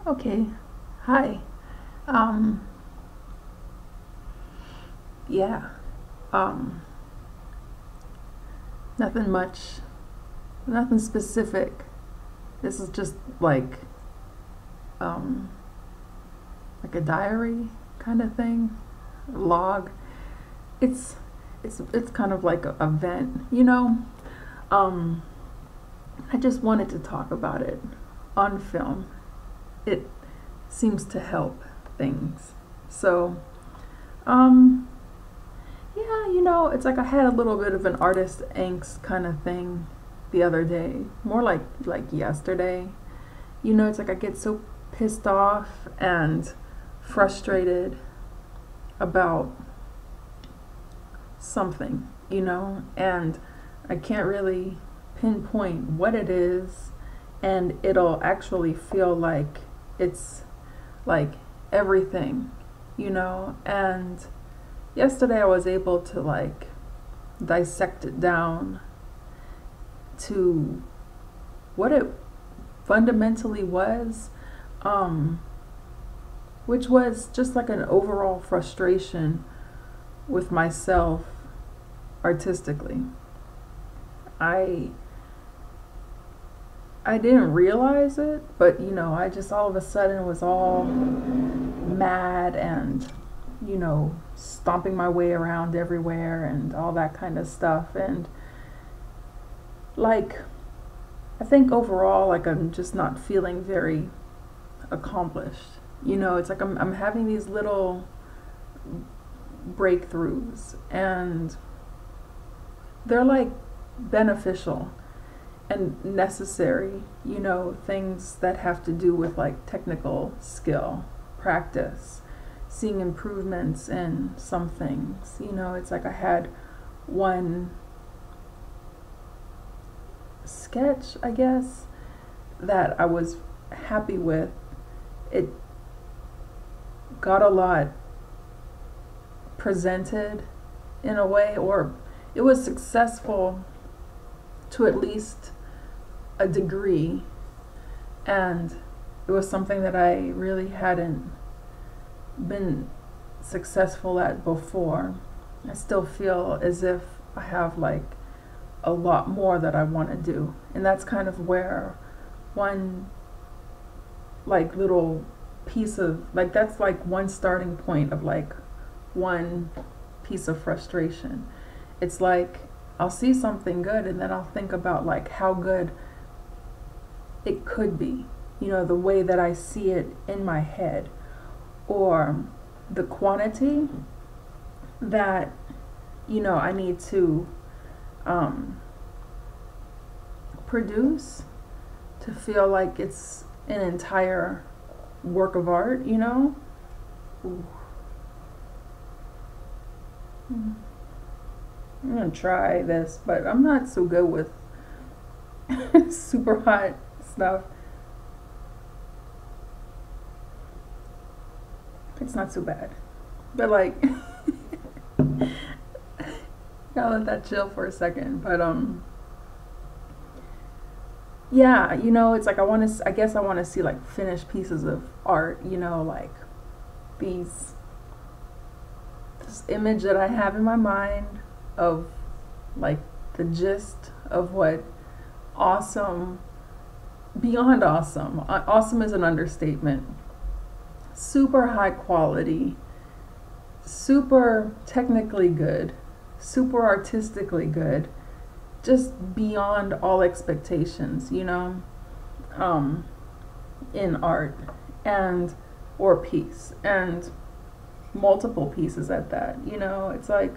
Okay. Hi. Um, yeah. Um, Nothing much, nothing specific. This is just um, like a diary kind of thing, log. It's it's kind of like a vent, you know. Um, I just wanted to talk about it on film. It seems to help things. So, um, yeah, it's like I had a little bit of an artist angst kind of thing the other day, more like yesterday. It's like I get so pissed off and frustrated about something, and I can't really pinpoint what it is, and it'll actually feel like it's like everything, and yesterday I was able to dissect it down to what it fundamentally was, um, which was just like an overall frustration with myself artistically. I I didn't realize it, but I just all of a sudden was all mad and stomping my way around everywhere and all that kind of stuff. And like, I think overall, like, I'm just not feeling very accomplished. It's like I'm having these little breakthroughs, and they're like beneficial and necessary, things that have to do with like technical skill, practice, seeing improvements in some things. It's like I had one sketch, I guess, that I was happy with. It got a lot presented in a way, or it was successful to at least a degree, and it was something that I really hadn't been successful at before. I still feel as if I have like a lot more that I want to do, and that's kind of where one like little piece of like that's like one starting point of like one piece of frustration. It's like I'll see something good and then I'll think about like how good it could be, the way that I see it in my head, or the quantity that I need to um, produce to feel like it's an entire work of art. Ooh. I'm gonna try this, but I'm not so good with super hot stuff. It's not so bad, but like, gotta let that chill for a second. But yeah, it's like I want to. I guess I want to see like finished pieces of art. Like these this image that I have in my mind of like the gist of what awesome, beyond awesome. Awesome is an understatement. Super high quality, super technically good, super artistically good, just beyond all expectations, um, in art and or piece and multiple pieces at that. It's like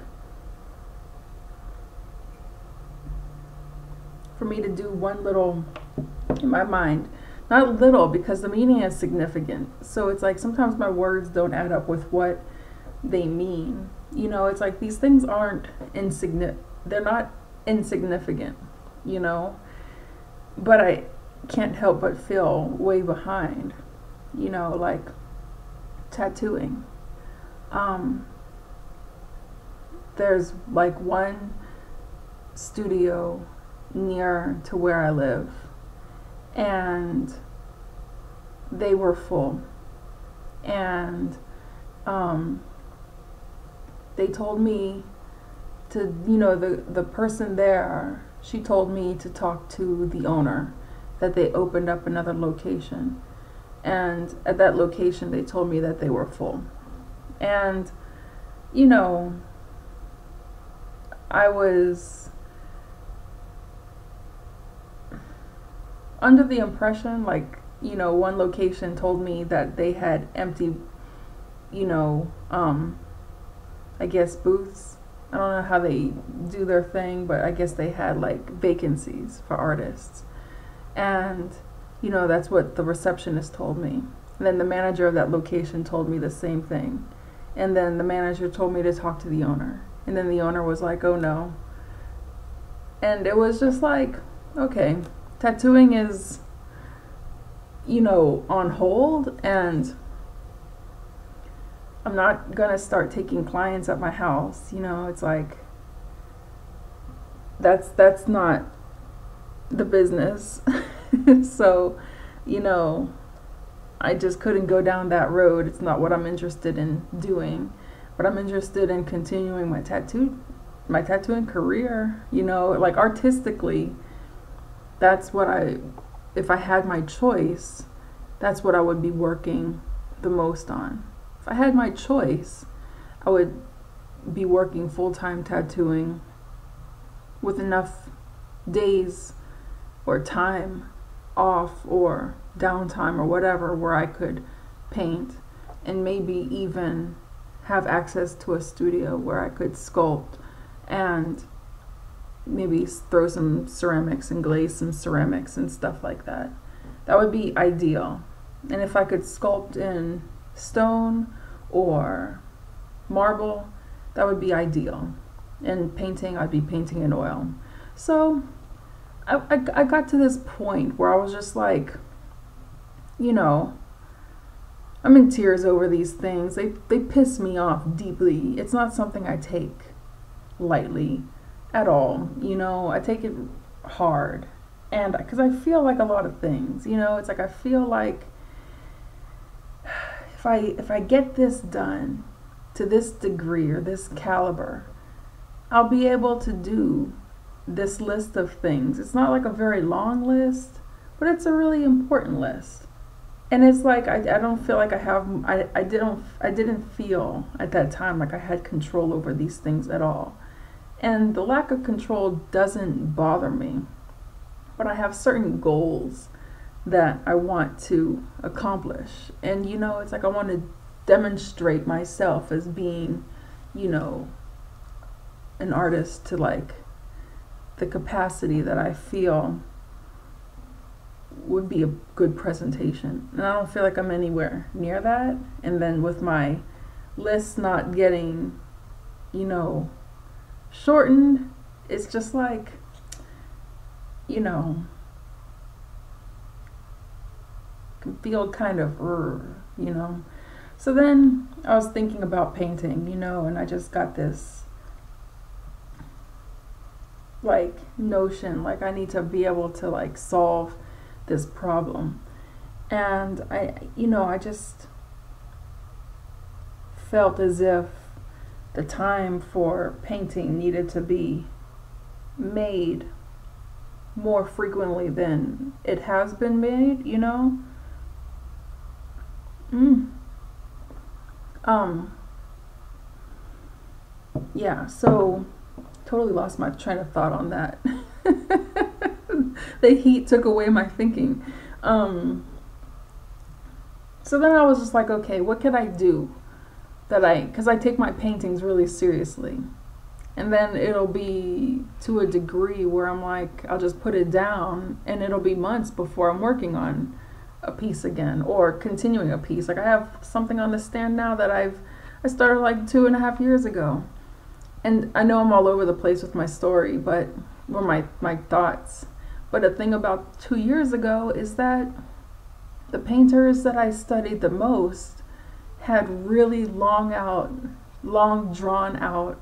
for me to do one little in my mind, not little because the meaning is significant. So it's like sometimes my words don't add up with what they mean. It's like these things aren't insignificant. They're not insignificant, you know, but I can't help but feel way behind, like tattooing. Um, there's like one studio near to where I live, and they were full. And they told me to, the person there, she told me to talk to the owner, that they opened up another location. And at that location, they told me that they were full. And, I was under the impression, like, one location told me that they had empty, I guess booths. I don't know how they do their thing, but I guess they had like vacancies for artists. And, that's what the receptionist told me. And then the manager of that location told me the same thing. And then the manager told me to talk to the owner. And then the owner was like, oh no. And it was just like, okay, tattooing is, on hold, and I'm not gonna start taking clients at my house. It's like, that's not the business. So, I just couldn't go down that road. It's not what I'm interested in doing. But I'm interested in continuing my tattooing career, like artistically. That's what if I had my choice, that's what I would be working the most on. If I had my choice, I would be working full-time tattooing with enough days or time off or downtime or whatever where I could paint, and maybe even have access to a studio where I could sculpt and maybe throw some ceramics and glaze some ceramics and stuff like that. That would be ideal. And if I could sculpt in stone or marble, that would be ideal. And painting, I'd be painting in oil. So I got to this point where I was just like, I'm in tears over these things. They piss me off deeply. It's not something I take lightly at all. I take it hard. And because I feel like a lot of things, it's like I feel like if I get this done to this degree or this caliber, I'll be able to do this list of things. It's not like a very long list, but it's a really important list. And it's like I don't feel like I didn't feel at that time like I had control over these things at all. And the lack of control doesn't bother me, but I have certain goals that I want to accomplish. And it's like I want to demonstrate myself as being, an artist to like the capacity that I feel would be a good presentation. And I don't feel like I'm anywhere near that. And then with my list not getting, shortened, it's just like, can feel kind of, So then I was thinking about painting, and I just got this like notion, like I need to be able to like solve this problem. And I just felt as if the time for painting needed to be made more frequently than it has been made, Yeah, so totally lost my train of thought on that. The heat took away my thinking. So then I was just like, okay, what can I do because I take my paintings really seriously. And then it'll be to a degree where I'm like, I'll just put it down and it'll be months before I'm working on a piece again or continuing a piece. Like I have something on the stand now that I started like 2.5 years ago. And I know I'm all over the place with my story, but my thoughts. But the thing about 2 years ago is that the painters that I studied the most had really long drawn out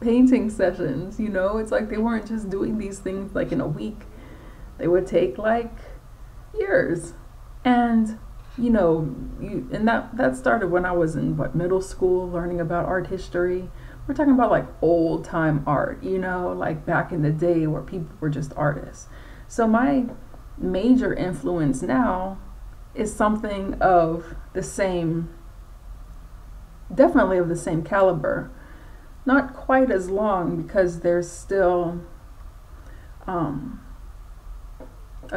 painting sessions. It's like they weren't just doing these things like in a week. They would take like years. And and that started when I was in middle school, learning about art history. We're talking about like old time art, like back in the day where people were just artists. So my major influence now is something of the same, definitely of the same caliber. Not quite as long, because there's still a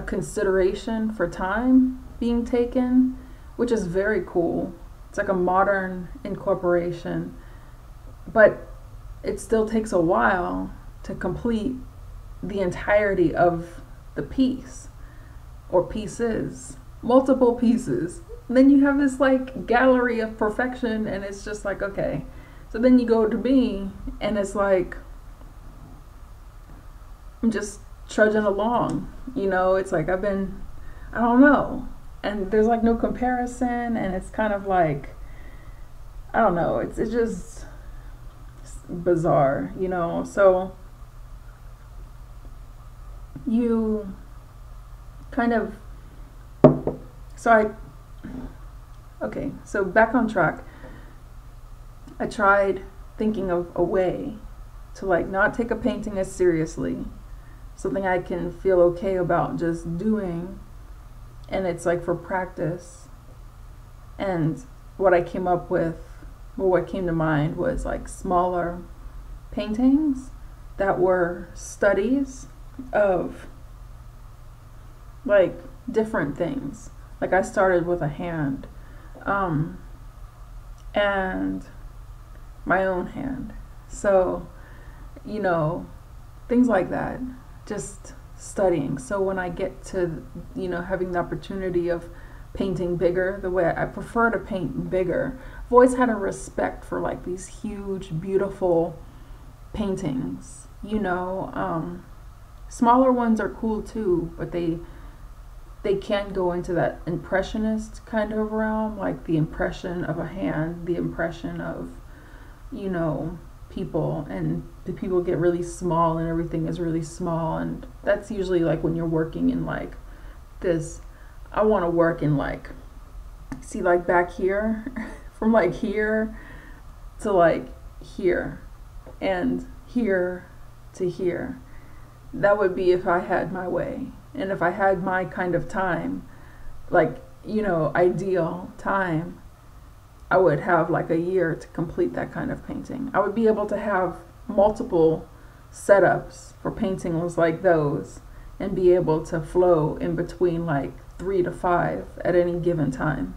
consideration for time being taken, which is very cool. It's like a modern incorporation, but it still takes a while to complete the entirety of the piece or pieces, multiple pieces. And then you have this like gallery of perfection, and it's just like, okay. So then you go to me, and it's like, I'm just trudging along, it's like I don't know. And there's like no comparison, and it's kind of like, I don't know, it's just bizarre, So you kind of, so back on track. I tried thinking of a way to like not take a painting as seriously, something I can feel okay about just doing, and it's like for practice. And what I came up with, or what came to mind, was like smaller paintings that were studies of like different things. Like I started with a hand, and my own hand. So, things like that, just studying. So when I get to, having the opportunity of painting bigger, the way I prefer to paint bigger, I've always had a respect for like these huge, beautiful paintings, Smaller ones are cool too, but they can go into that impressionist kind of realm, like the impression of a hand, the impression of people, and the people get really small and everything is really small. And that's usually like when you're working in like this, I want to work in like, see like back here, from like here to like here, and here to here. That would be if I had my way, and if I had my kind of time, like, ideal time. I would have like a year to complete that kind of painting. I would be able to have multiple setups for paintings like those, and be able to flow in between like 3 to 5 at any given time.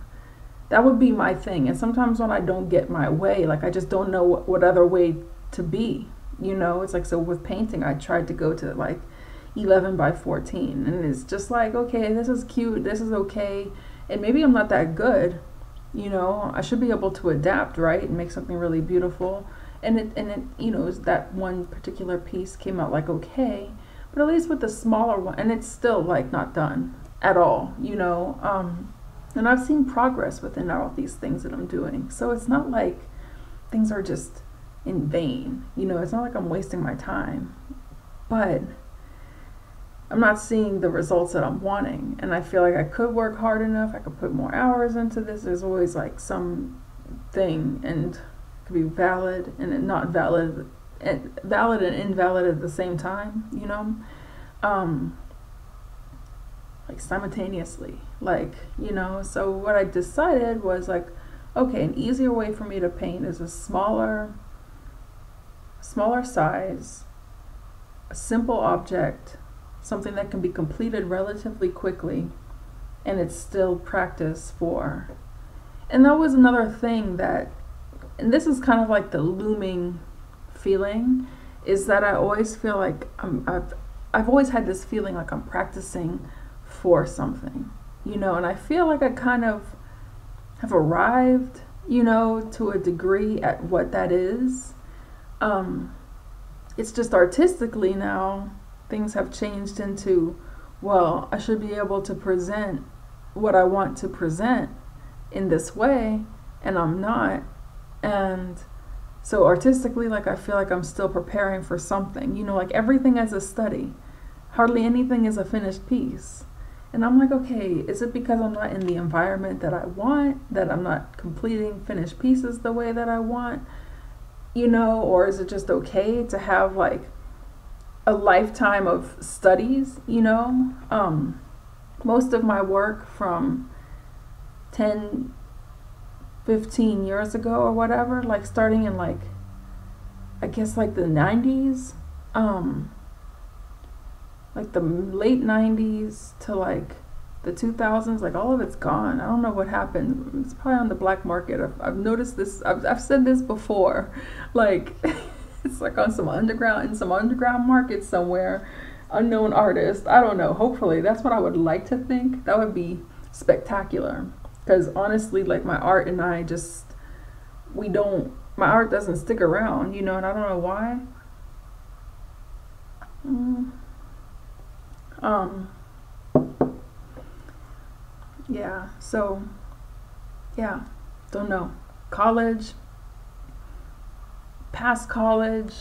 That would be my thing. And sometimes when I don't get my way, like I just don't know what other way to be, it's like, so with painting, I tried to go to like 11 by 14, and it's just like, okay, this is cute, this is okay, and maybe I'm not that good. I should be able to adapt, right, and make something really beautiful. And it that one particular piece came out like okay, but at least with the smaller one, and it's still like not done at all, and I've seen progress within all these things that I'm doing. So it's not like things are just in vain, it's not like I'm wasting my time, but I'm not seeing the results that I'm wanting, and I feel like I could work hard enough, I could put more hours into this. There's always like some thing, and it could be valid and not valid, and valid and invalid at the same time, like simultaneously, like, so what I decided was like, okay, an easier way for me to paint is a smaller size, a simple object, something that can be completed relatively quickly, and it's still practice for. And that was another thing that, and this is kind of like the looming feeling, is that I always feel like I've always had this feeling like I'm practicing for something, and I feel like I kind of have arrived, to a degree at what that is. It's just artistically now, things have changed into, well, I should be able to present what I want to present in this way, and I'm not. And so artistically, like, I feel like I'm still preparing for something, like everything as a study. Hardly anything is a finished piece. And I'm like, okay, is it because I'm not in the environment that I want, that I'm not completing finished pieces the way that I want, or is it just okay to have like a lifetime of studies? Most of my work from 10, 15 years ago or whatever, like starting in like, I guess like the 90s, like the late 90s to like the 2000s, like all of it's gone. I don't know what happened. It's probably on the black market. I've noticed this. I've said this before. Like it's like on some underground market somewhere, unknown artist. I don't know. Hopefully, that's what I would like to think. That would be spectacular. Because honestly, like my art and I just, my art doesn't stick around, and I don't know why. Yeah, so, yeah, don't know. College, past college,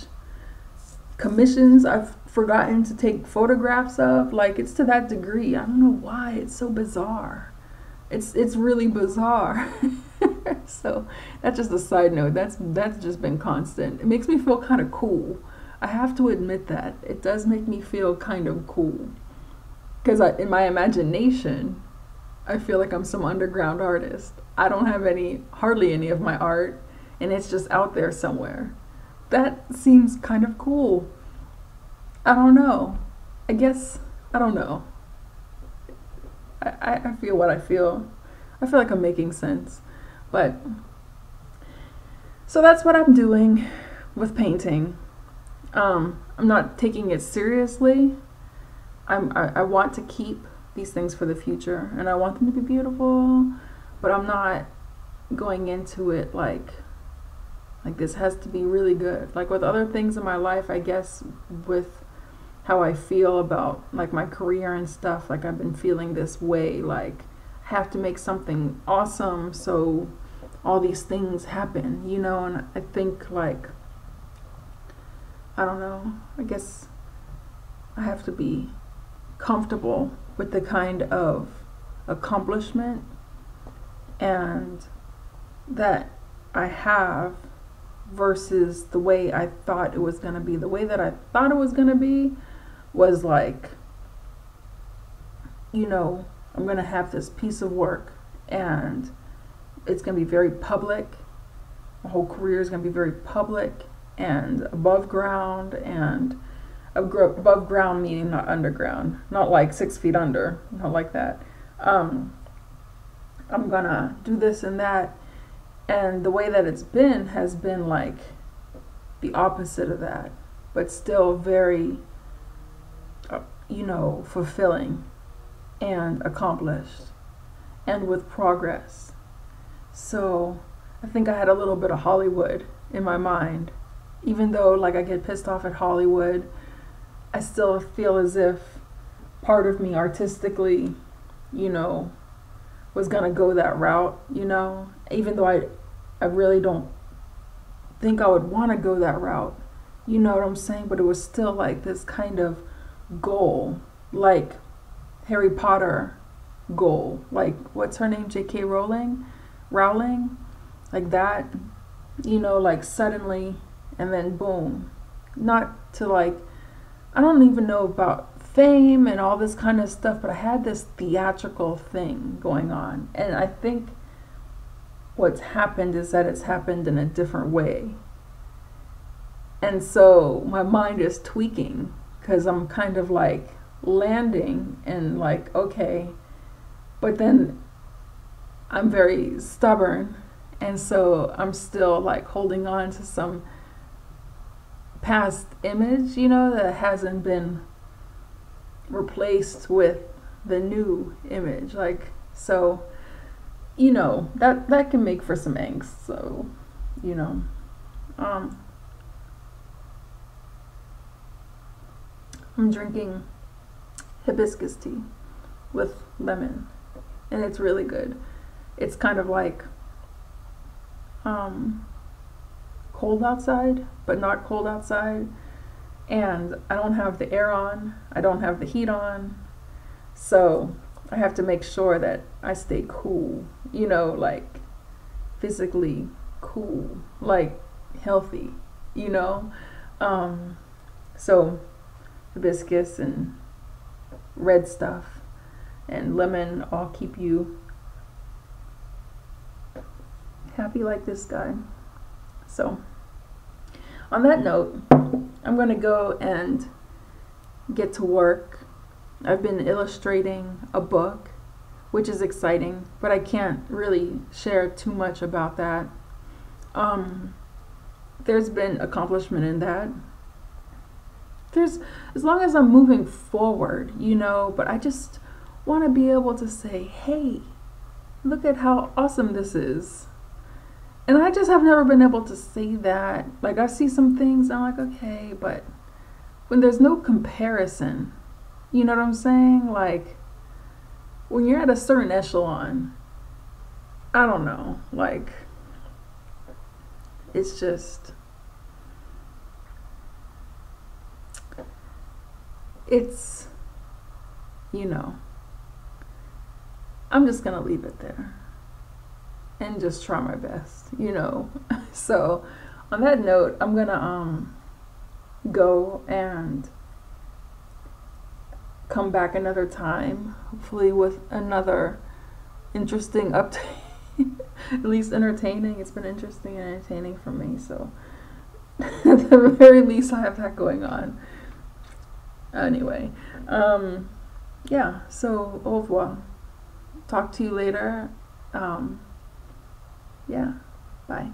commissions I've forgotten to take photographs of, like it's to that degree. I don't know why, it's so bizarre. It's really bizarre. So that's just a side note. That's just been constant. It makes me feel kind of cool. I have to admit that it does make me feel kind of cool, because in my imagination, I feel like I'm some underground artist. I don't have hardly any of my art, and it's just out there somewhere. That seems kind of cool. I don't know. I guess I don't know. I feel what I feel. I feel like I'm making sense. But, so that's what I'm doing with painting. I'm not taking it seriously. I want to keep these things for the future, and I want them to be beautiful, but I'm not going into it like this has to be really good. Like with other things in my life, I guess, with how I feel about like my career and stuff, like I've been feeling this way, like I have to make something awesome so all these things happen, and I think like, I don't know, I guess I have to be comfortable with the kind of accomplishment and that I have versus the way I thought it was going to be. The way that I thought it was going to be was like, I'm going to have this piece of work and it's going to be very public. My whole career is going to be very public and above ground, and above ground meaning not underground, not like 6 feet under, not like that. I'm gonna do this and that, and the way that it's been has been like the opposite of that, but still very, fulfilling and accomplished and with progress. So I think I had a little bit of Hollywood in my mind. Even though like I get pissed off at Hollywood, I still feel as if part of me artistically, was gonna go that route, even though I really don't think I would want to go that route. You know what I'm saying? But it was still like this kind of goal, like Harry Potter goal, like what's her name, J.K. Rowling, like that, like suddenly, and then boom. Not to like, I don't even know about fame and all this kind of stuff, but I had this theatrical thing going on, and I think what's happened is that it's happened in a different way. And so my mind is tweaking because I'm kind of like landing and like, okay, but then I'm very stubborn, and so I'm still like holding on to some past image, that hasn't been replaced with the new image. Like, so, that can make for some angst. So, I'm drinking hibiscus tea with lemon, and it's really good. It's kind of like cold outside, but not cold outside, and I don't have the air on, I don't have the heat on, so I have to make sure that I stay cool, you know, like physically cool, like healthy, you know. So hibiscus and red stuff and lemon all keep you happy like this guy. So on that note, I'm going to go and get to work. I've been illustrating a book, which is exciting, but I can't really share too much about that. There's been accomplishment in that. There's, as long as I'm moving forward, you know, but I just want to be able to say, hey, look at how awesome this is. And I just have never been able to say that. Like, I see some things, I'm like, okay, but when there's no comparison, you know what I'm saying? Like, when you're at a certain echelon, I don't know, like, it's just, it's, you know, I'm just gonna leave it there and just try my best, you know. So on that note, I'm gonna go and come back another time, hopefully with another interesting update. At least entertaining. It's been interesting and entertaining for me, so at the very least I have that going on. Anyway, yeah, so au revoir. Talk to you later. Yeah, bye.